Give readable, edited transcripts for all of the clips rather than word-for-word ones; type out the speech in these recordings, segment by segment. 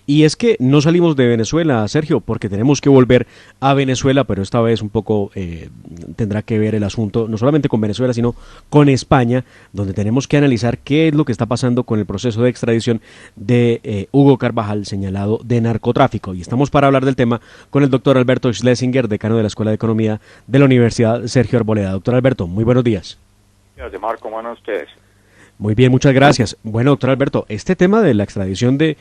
Y es que no salimos de Venezuela, Sergio, porque tenemos que volver a Venezuela, pero esta vez un poco tendrá que ver el asunto no solamente con Venezuela, sino con España, donde tenemos que analizar qué es lo que está pasando con el proceso de extradición de Hugo Carvajal, señalado de narcotráfico. Y estamos para hablar del tema con el doctor Alberto Schlesinger, decano de la Escuela de Economía de la Universidad Sergio Arboleda. Doctor Alberto, muy buenos días. De Mar, ¿cómo van ustedes? Muy bien, muchas gracias. Bueno, doctor Alberto, este tema de la extradición de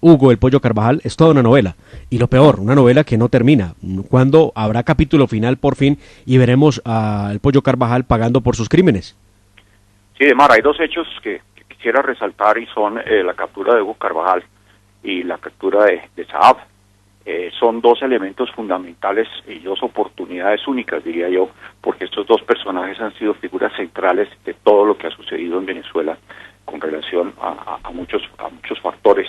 Hugo el Pollo Carvajal es toda una novela. Y lo peor, una novela que no termina. ¿Cuándo habrá capítulo final por fin y veremos al Pollo Carvajal pagando por sus crímenes? Sí, de Mar, hay dos hechos que quisiera resaltar y son la captura de Hugo Carvajal y la captura de Saab. Son dos elementos fundamentales y dos oportunidades únicas, diría yo, porque estos dos personajes han sido figuras centrales de todo lo que ha sucedido en Venezuela con relación a muchos factores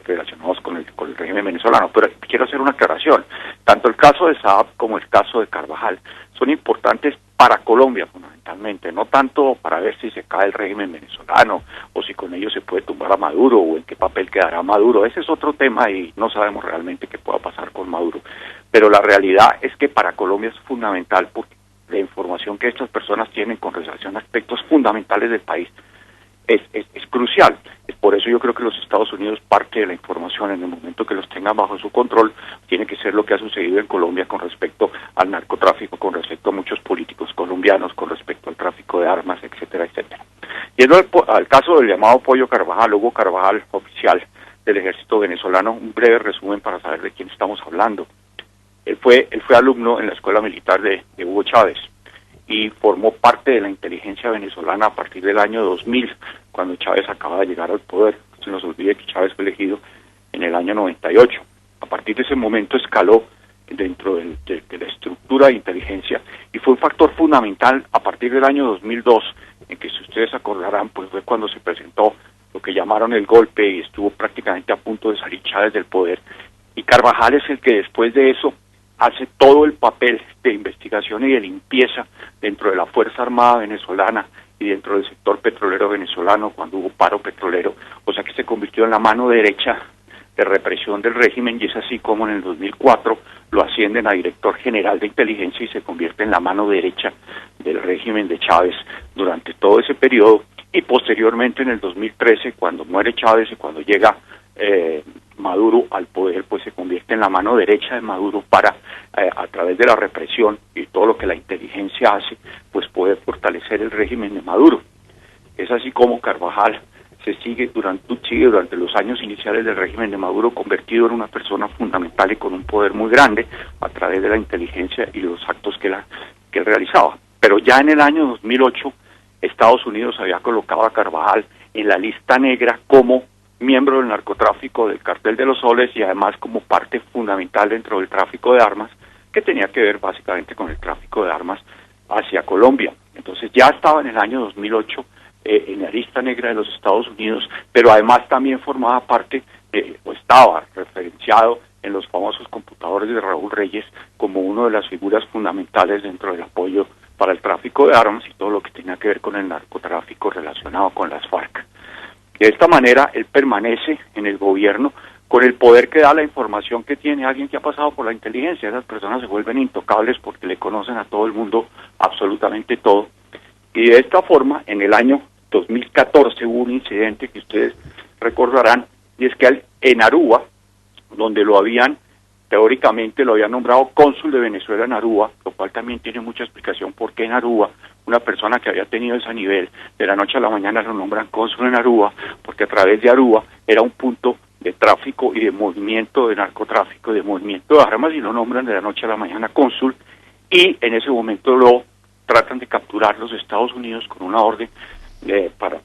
relacionados con el régimen venezolano. Pero quiero hacer una aclaración. Tanto el caso de Saab como el caso de Carvajal son importantes para Colombia fundamentalmente, no tanto para ver si se cae el régimen venezolano o si con ello se puede tumbar a Maduro o en qué papel quedará Maduro. Ese es otro tema y no sabemos realmente qué pueda pasar con Maduro. Pero la realidad es que para Colombia es fundamental porque la información que estas personas tienen con relación a aspectos fundamentales del país es crucial. Es por eso yo creo que los Estados Unidos, parte de la información en el momento que los tengan bajo su control, tiene que ser lo que ha sucedido en Colombia con respecto al narcotráfico, con respecto a muchos políticos colombianos, con respecto al tráfico de armas, etcétera, etcétera. Yendo al caso del llamado Pollo Carvajal, Hugo Carvajal, oficial del ejército venezolano, un breve resumen para saber de quién estamos hablando. Él fue alumno en la escuela militar de Hugo Chávez y formó parte de la inteligencia venezolana a partir del año 2000, cuando Chávez acaba de llegar al poder. No se nos olvide que Chávez fue elegido en el año 98. A partir de ese momento escaló dentro de la estructura de inteligencia y fue un factor fundamental a partir del año 2002, en que, si ustedes acordarán, pues fue cuando se presentó lo que llamaron el golpe y estuvo prácticamente a punto de salir Chávez del poder. Y Carvajal es el que después de eso hace todo el papel de investigación y de limpieza dentro de la Fuerza Armada venezolana y dentro del sector petrolero venezolano cuando hubo paro petrolero, o sea que se convirtió en la mano derecha de represión del régimen, y es así como en el 2004 lo ascienden a director general de inteligencia y se convierte en la mano derecha del régimen de Chávez durante todo ese periodo, y posteriormente en el 2013, cuando muere Chávez y cuando llega Maduro al poder, pues se convierte en la mano derecha de Maduro para, a través de la represión y todo lo que la inteligencia hace, pues poder fortalecer el régimen de Maduro. Es así como Carvajal sigue durante los años iniciales del régimen de Maduro convertido en una persona fundamental y con un poder muy grande a través de la inteligencia y los actos que él realizaba. Pero ya en el año 2008, Estados Unidos había colocado a Carvajal en la lista negra como miembro del narcotráfico del Cartel de los Soles y además como parte fundamental dentro del tráfico de armas, que tenía que ver básicamente con el tráfico de armas hacia Colombia. Entonces ya estaba en el año 2008 en la lista negra de los Estados Unidos, pero además también formaba parte, o estaba referenciado en los famosos computadores de Raúl Reyes como una de las figuras fundamentales dentro del apoyo para el tráfico de armas y todo lo que tenía que ver con el narcotráfico relacionado con las FARC. De esta manera, él permanece en el gobierno con el poder que da la información que tiene alguien que ha pasado por la inteligencia. Esas personas se vuelven intocables porque le conocen a todo el mundo absolutamente todo. Y de esta forma, en el año 2014 hubo un incidente que ustedes recordarán, y es que en Aruba, donde teóricamente lo habían nombrado cónsul de Venezuela en Aruba, lo cual también tiene mucha explicación por qué en Aruba una persona que había tenido ese nivel, de la noche a la mañana lo nombran cónsul en Aruba, porque a través de Aruba era un punto de tráfico y de movimiento de narcotráfico, de movimiento de armas, y lo nombran de la noche a la mañana cónsul, y en ese momento lo tratan de capturar los Estados Unidos con una orden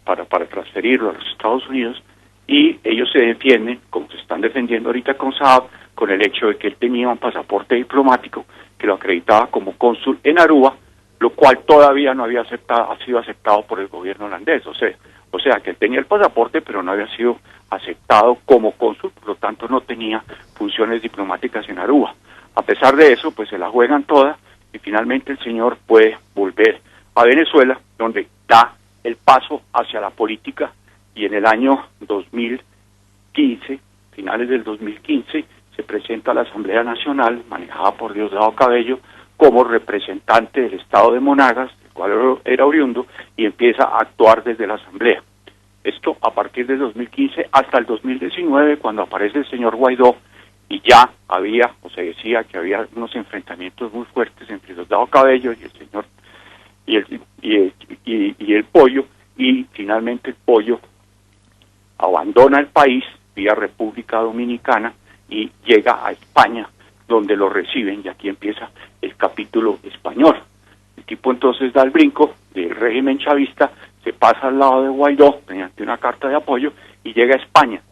para transferirlo a los Estados Unidos, y ellos se defienden, como se están defendiendo ahorita con Saab, con el hecho de que él tenía un pasaporte diplomático que lo acreditaba como cónsul en Aruba, lo cual todavía no había sido aceptado por el gobierno holandés. O sea que él tenía el pasaporte, pero no había sido aceptado como cónsul, por lo tanto no tenía funciones diplomáticas en Aruba. A pesar de eso, pues se la juegan toda y finalmente el señor puede volver a Venezuela, donde da el paso hacia la política, y en el año 2015 finales del 2015 se presenta a la Asamblea Nacional, manejada por Diosdado Cabello, como representante del Estado de Monagas, del cual era oriundo, y empieza a actuar desde la Asamblea. Esto a partir del 2015 hasta el 2019, cuando aparece el señor Guaidó, y ya había, o se decía que había unos enfrentamientos muy fuertes entre Diosdado Cabello y el señor y el Pollo, y finalmente el Pollo abandona el país vía República Dominicana y llega a España, donde lo reciben, y aquí empieza el capítulo español. El tipo entonces da el brinco del régimen chavista, se pasa al lado de Guaidó mediante una carta de apoyo y llega a España.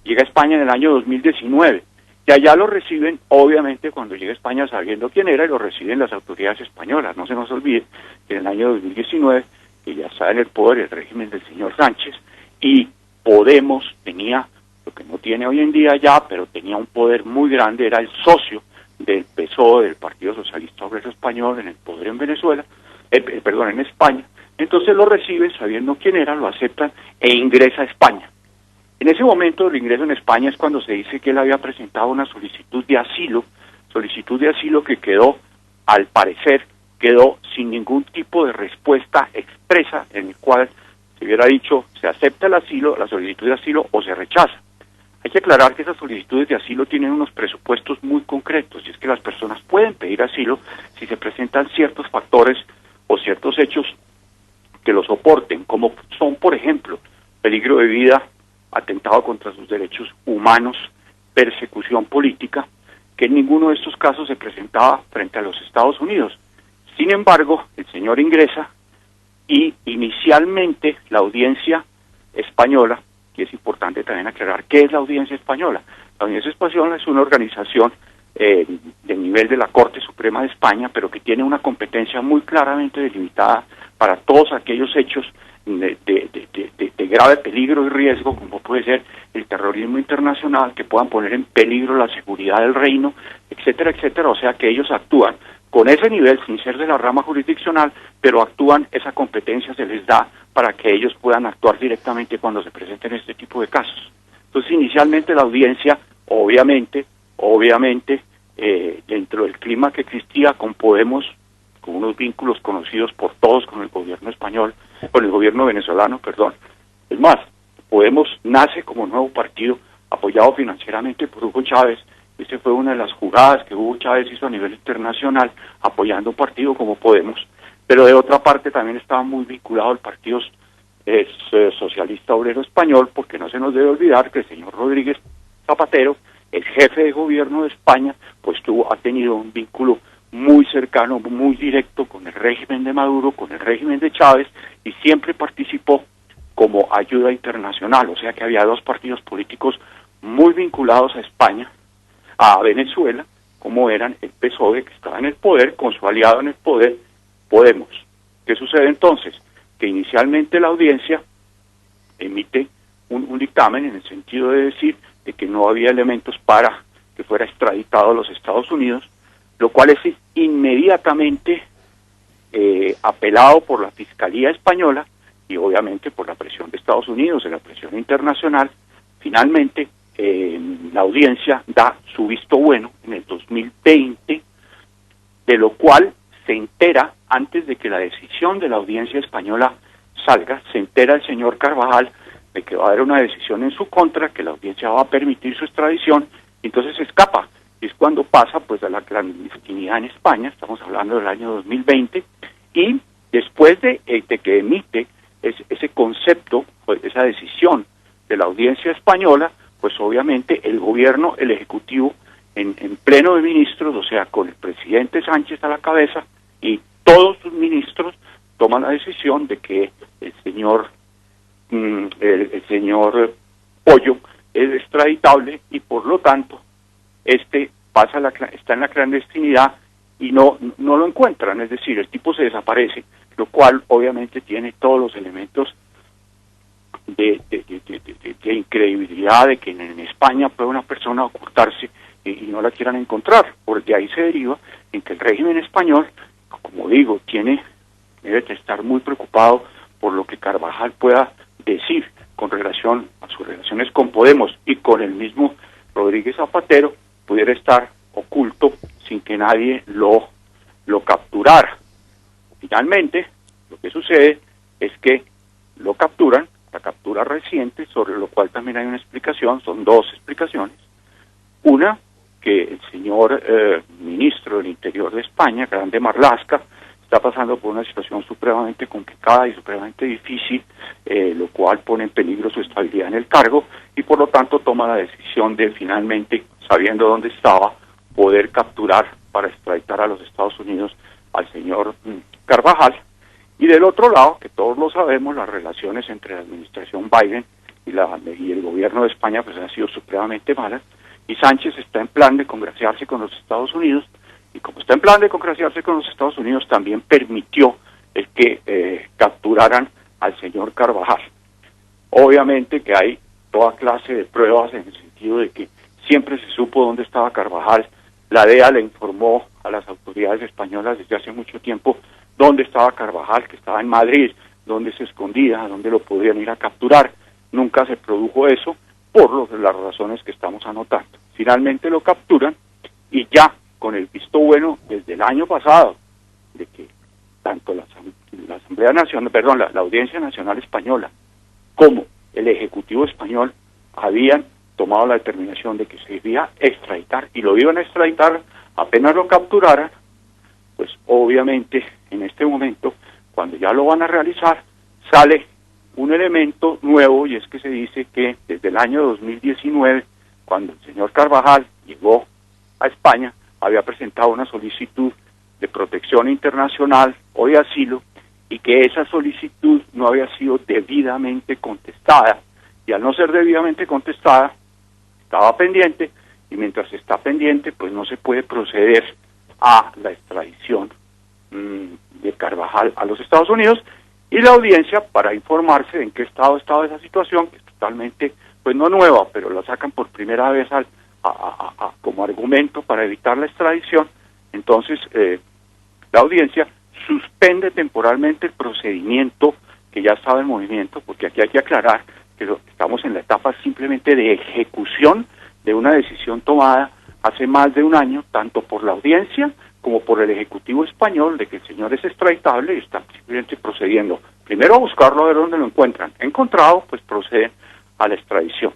Llega a España en el año 2019. Y allá lo reciben, obviamente, cuando llega a España sabiendo quién era, y lo reciben las autoridades españolas. No se nos olvide que en el año 2019, que ya está en el poder el régimen del señor Sánchez, y Podemos tenía, lo que no tiene hoy en día ya, pero tenía un poder muy grande, era el socio del PSOE, del Partido Socialista Obrero Español, en el poder en Venezuela, en España. Entonces lo reciben sabiendo quién era, lo aceptan e ingresa a España. En ese momento el ingreso en España es cuando se dice que él había presentado una solicitud de asilo que quedó, al parecer, quedó sin ningún tipo de respuesta expresa, en el cual se hubiera dicho se acepta el asilo, la solicitud de asilo, o se rechaza. Hay que aclarar que esas solicitudes de asilo tienen unos presupuestos muy concretos, y es que las personas pueden pedir asilo si se presentan ciertos factores o ciertos hechos que lo soporten, como son, por ejemplo, peligro de vida, atentado contra sus derechos humanos, persecución política, que en ninguno de estos casos se presentaba frente a los Estados Unidos. Sin embargo, el señor ingresa y inicialmente la audiencia española, que es importante también aclarar, ¿qué es la audiencia española? La audiencia española es una organización de nivel de la Corte Suprema de España, pero que tiene una competencia muy claramente delimitada para todos aquellos hechos de grave peligro y riesgo, como puede ser el terrorismo internacional, que puedan poner en peligro la seguridad del reino, etcétera, etcétera. O sea que ellos actúan con ese nivel, sin ser de la rama jurisdiccional, pero actúan, esa competencia se les da para que ellos puedan actuar directamente cuando se presenten este tipo de casos. Entonces, inicialmente la audiencia, obviamente, dentro del clima que existía con Podemos, con unos vínculos conocidos por todos con el gobierno español, con el gobierno venezolano, perdón. Es más, Podemos nace como nuevo partido apoyado financieramente por Hugo Chávez. Esta fue una de las jugadas que Hugo Chávez hizo a nivel internacional, apoyando un partido como Podemos, pero de otra parte también estaba muy vinculado al Partido Socialista Obrero Español, porque no se nos debe olvidar que el señor Rodríguez Zapatero, el jefe de gobierno de España, pues ha tenido un vínculo muy cercano, muy directo con el régimen de Maduro, con el régimen de Chávez, y siempre participó como ayuda internacional. O sea que había dos partidos políticos muy vinculados a España, a Venezuela, como eran el PSOE, que estaba en el poder, con su aliado en el poder, Podemos. ¿Qué sucede entonces? Que inicialmente la audiencia emite un dictamen en el sentido de decir de que no había elementos para que fuera extraditado a los Estados Unidos, lo cual es inmediatamente apelado por la Fiscalía Española y obviamente por la presión de Estados Unidos, de la presión internacional. Finalmente, la audiencia da su visto bueno en el 2020, de lo cual se entera, antes de que la decisión de la audiencia española salga, se entera el señor Carvajal de que va a haber una decisión en su contra, que la audiencia va a permitir su extradición, y entonces escapa. Es cuando pasa pues a la clandestinidad en España, estamos hablando del año 2020, y después de que emite ese concepto, pues, esa decisión de la audiencia española, pues obviamente el gobierno, el ejecutivo, en pleno de ministros, o sea, con el presidente Sánchez a la cabeza, y todos sus ministros toman la decisión de que el señor Pollo es extraditable, y por lo tanto está en la clandestinidad y no lo encuentran, es decir, el tipo se desaparece, lo cual obviamente tiene todos los elementos de incredibilidad, de que en España puede una persona ocultarse y no la quieran encontrar. Porque ahí se deriva en que el régimen español, como digo, debe de estar muy preocupado por lo que Carvajal pueda decir con relación a sus relaciones con Podemos y con el mismo Rodríguez Zapatero pudiera estar oculto sin que nadie lo capturara. Finalmente, lo que sucede es que lo capturan, la captura reciente, sobre lo cual también hay una explicación, son dos explicaciones. Una, que el señor ministro del Interior de España, Grande Marlaska, está pasando por una situación supremamente complicada y supremamente difícil, lo cual pone en peligro su estabilidad en el cargo, y por lo tanto toma la decisión de finalmente, sabiendo dónde estaba, poder capturar para extraditar a los Estados Unidos al señor Carvajal. Y del otro lado, que todos lo sabemos, las relaciones entre la administración Biden y el gobierno de España pues han sido supremamente malas, y Sánchez está en plan de congraciarse con los Estados Unidos, y como está en plan de congraciarse con los Estados Unidos, también permitió el que capturaran al señor Carvajal. Obviamente que hay toda clase de pruebas en el sentido de que siempre se supo dónde estaba Carvajal. La DEA le informó a las autoridades españolas desde hace mucho tiempo dónde estaba Carvajal, que estaba en Madrid, dónde se escondía, dónde lo podían ir a capturar. Nunca se produjo eso por las razones que estamos anotando. Finalmente lo capturan y ya con el visto bueno desde el año pasado de que tanto la Asamblea Nacional, perdón, la Audiencia Nacional Española como el Ejecutivo Español habían tomado la determinación de que se debía extraditar y lo iban a extraditar apenas lo capturaran, pues obviamente en este momento, cuando ya lo van a realizar, sale un elemento nuevo, y es que se dice que desde el año 2019, cuando el señor Carvajal llegó a España, había presentado una solicitud de protección internacional o de asilo, y que esa solicitud no había sido debidamente contestada, y al no ser debidamente contestada, estaba pendiente, y mientras está pendiente, pues no se puede proceder a la extradición de Carvajal a los Estados Unidos, y la audiencia, para informarse en qué estado estaba esa situación, que es totalmente, pues no nueva, pero la sacan por primera vez como argumento para evitar la extradición, entonces la audiencia suspende temporalmente el procedimiento que ya estaba en movimiento, porque aquí hay que aclarar que estamos en la etapa simplemente de ejecución de una decisión tomada hace más de un año, tanto por la audiencia como por el Ejecutivo español, de que el señor es extraditable y están simplemente procediendo primero a buscarlo, a ver dónde lo encuentran. Encontrado, pues proceden a la extradición.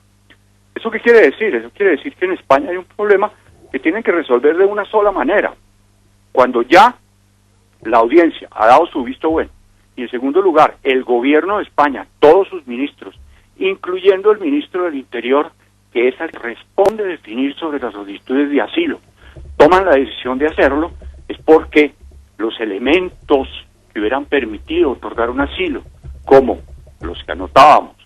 ¿Eso qué quiere decir? Eso quiere decir que en España hay un problema que tienen que resolver de una sola manera. Cuando ya la audiencia ha dado su visto bueno, y en segundo lugar, el gobierno de España, todos sus ministros, incluyendo el ministro del Interior, que es el que responde a definir sobre las solicitudes de asilo, toman la decisión de hacerlo, es porque los elementos que hubieran permitido otorgar un asilo, como los que anotábamos,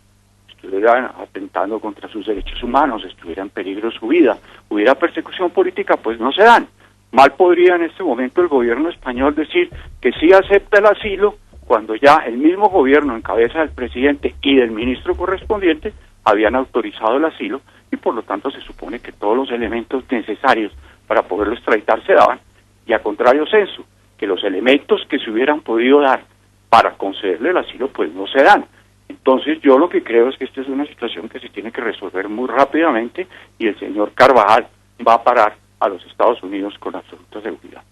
estuvieran atentando contra sus derechos humanos, estuviera en peligro su vida, hubiera persecución política, pues no se dan. Mal podría en este momento el gobierno español decir que sí acepta el asilo, cuando ya el mismo gobierno, en cabeza del presidente y del ministro correspondiente, habían autorizado el asilo, y por lo tanto se supone que todos los elementos necesarios para poderlo extraditar se daban, y a contrario censo, que los elementos que se hubieran podido dar para concederle el asilo, pues no se dan. Entonces yo lo que creo es que esta es una situación que se tiene que resolver muy rápidamente, y el señor Carvajal va a parar a los Estados Unidos con absoluta seguridad.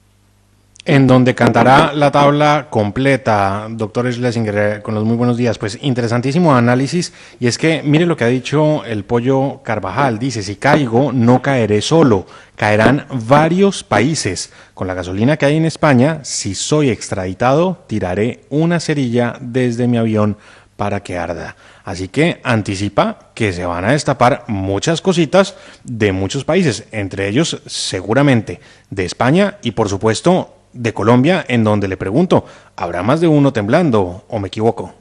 En donde cantará la tabla completa, doctor Schlesinger, con los muy buenos días. Pues interesantísimo análisis, y es que mire lo que ha dicho el Pollo Carvajal, dice: si caigo, no caeré solo, caerán varios países. Con la gasolina que hay en España, si soy extraditado, tiraré una cerilla desde mi avión para que arda. Así que anticipa que se van a destapar muchas cositas de muchos países, entre ellos seguramente de España y por supuesto de Colombia, en donde le pregunto, ¿habrá más de uno temblando o me equivoco?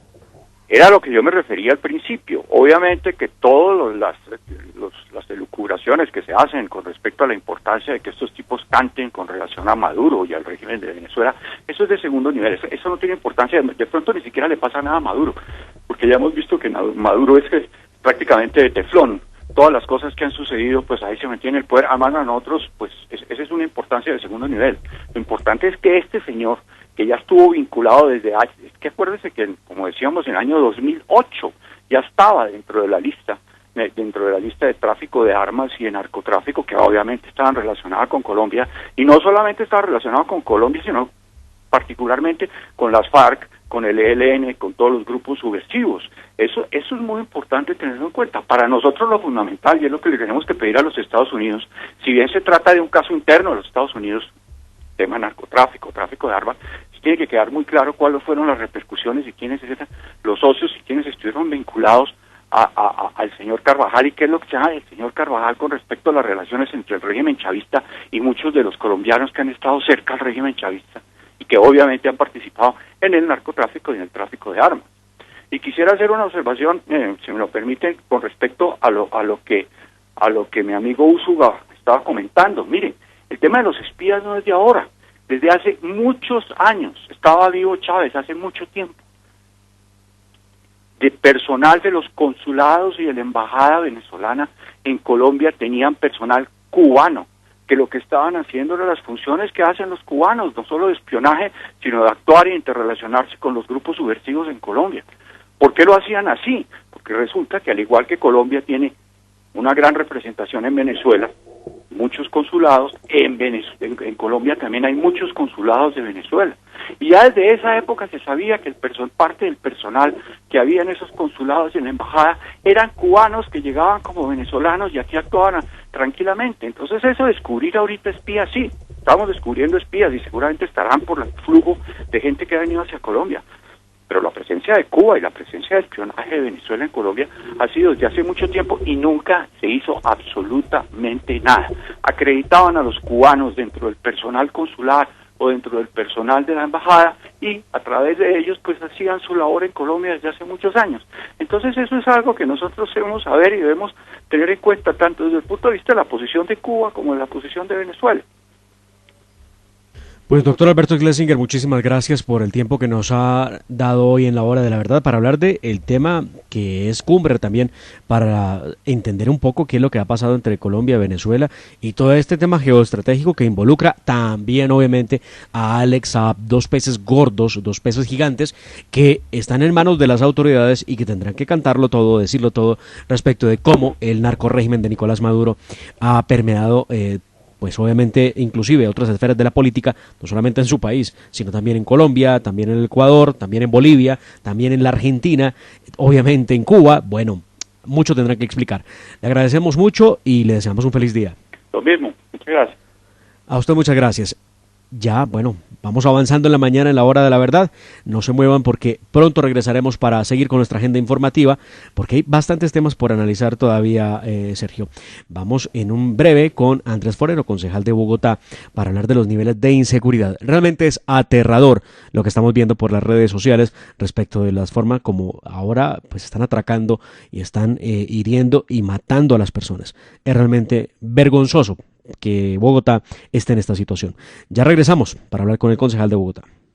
Era lo que yo me refería al principio. Obviamente que todas las elucubraciones que se hacen con respecto a la importancia de que estos tipos canten con relación a Maduro y al régimen de Venezuela, eso es de segundo nivel, eso no tiene importancia, de pronto ni siquiera le pasa nada a Maduro, porque ya hemos visto que Maduro es prácticamente de teflón. Todas las cosas que han sucedido, pues ahí se mantiene el poder. Además a nosotros, pues esa es una importancia de segundo nivel. Lo importante es que este señor, que ya estuvo vinculado desde, es que acuérdese que, como decíamos, en el año 2008 ya estaba dentro de la lista dentro de la lista de tráfico de armas y de narcotráfico, que obviamente estaban relacionadas con Colombia, y no solamente estaban relacionadas con Colombia, sino particularmente con las FARC, con el ELN, con todos los grupos subversivos. Eso es muy importante tenerlo en cuenta. Para nosotros lo fundamental, y es lo que le tenemos que pedir a los Estados Unidos, si bien se trata de un caso interno de los Estados Unidos, tema narcotráfico, tráfico de armas, tiene que quedar muy claro cuáles fueron las repercusiones y quiénes eran los socios y quiénes estuvieron vinculados al señor Carvajal, y qué es lo que sabe el señor Carvajal con respecto a las relaciones entre el régimen chavista y muchos de los colombianos que han estado cerca al régimen chavista y que obviamente han participado en el narcotráfico y en el tráfico de armas. Y quisiera hacer una observación, si me lo permiten, con respecto a lo que mi amigo Úsuga estaba comentando. Miren, el tema de los espías no es de ahora, desde hace muchos años. Estaba vivo Chávez hace mucho tiempo. De personal de los consulados y de la embajada venezolana en Colombia tenían personal cubano, que lo que estaban haciendo eran las funciones que hacen los cubanos, no solo de espionaje, sino de actuar e interrelacionarse con los grupos subversivos en Colombia. ¿Por qué lo hacían así? Porque resulta que al igual que Colombia tiene una gran representación en Venezuela, muchos consulados, en Colombia también hay muchos consulados de Venezuela. Y ya desde esa época se sabía que parte del personal que había en esos consulados y en la embajada eran cubanos que llegaban como venezolanos y aquí actuaban tranquilamente. Entonces eso de descubrir ahorita espías, sí, estamos descubriendo espías y seguramente estarán por el flujo de gente que ha venido hacia Colombia. Pero la presencia de Cuba y la presencia de espionaje de Venezuela en Colombia ha sido desde hace mucho tiempo y nunca se hizo absolutamente nada. Acreditaban a los cubanos dentro del personal consular o dentro del personal de la embajada y a través de ellos pues hacían su labor en Colombia desde hace muchos años. Entonces eso es algo que nosotros debemos saber y debemos tener en cuenta tanto desde el punto de vista de la posición de Cuba como de la posición de Venezuela. Pues doctor Alberto Schlesinger, muchísimas gracias por el tiempo que nos ha dado hoy en la hora de la verdad para hablar de el tema que es cumbre también, para entender un poco qué es lo que ha pasado entre Colombia y Venezuela y todo este tema geoestratégico que involucra también obviamente a Alex Saab, dos peces gordos, dos peces gigantes que están en manos de las autoridades y que tendrán que cantarlo todo, decirlo todo respecto de cómo el narcorrégimen de Nicolás Maduro ha permeado pues obviamente inclusive otras esferas de la política, no solamente en su país, sino también en Colombia, también en el Ecuador, también en Bolivia, también en la Argentina, obviamente en Cuba. Bueno, mucho tendrán que explicar. Le agradecemos mucho y le deseamos un feliz día. Lo mismo, muchas gracias. A usted muchas gracias. Ya, bueno, vamos avanzando en la mañana en la hora de la verdad. No se muevan porque pronto regresaremos para seguir con nuestra agenda informativa, porque hay bastantes temas por analizar todavía, Sergio. Vamos en un breve con Andrés Forero, concejal de Bogotá, para hablar de los niveles de inseguridad. Realmente es aterrador lo que estamos viendo por las redes sociales respecto de las formas como ahora pues están atracando y están hiriendo y matando a las personas. Es realmente vergonzoso que Bogotá esté en esta situación. Ya regresamos para hablar con el concejal de Bogotá.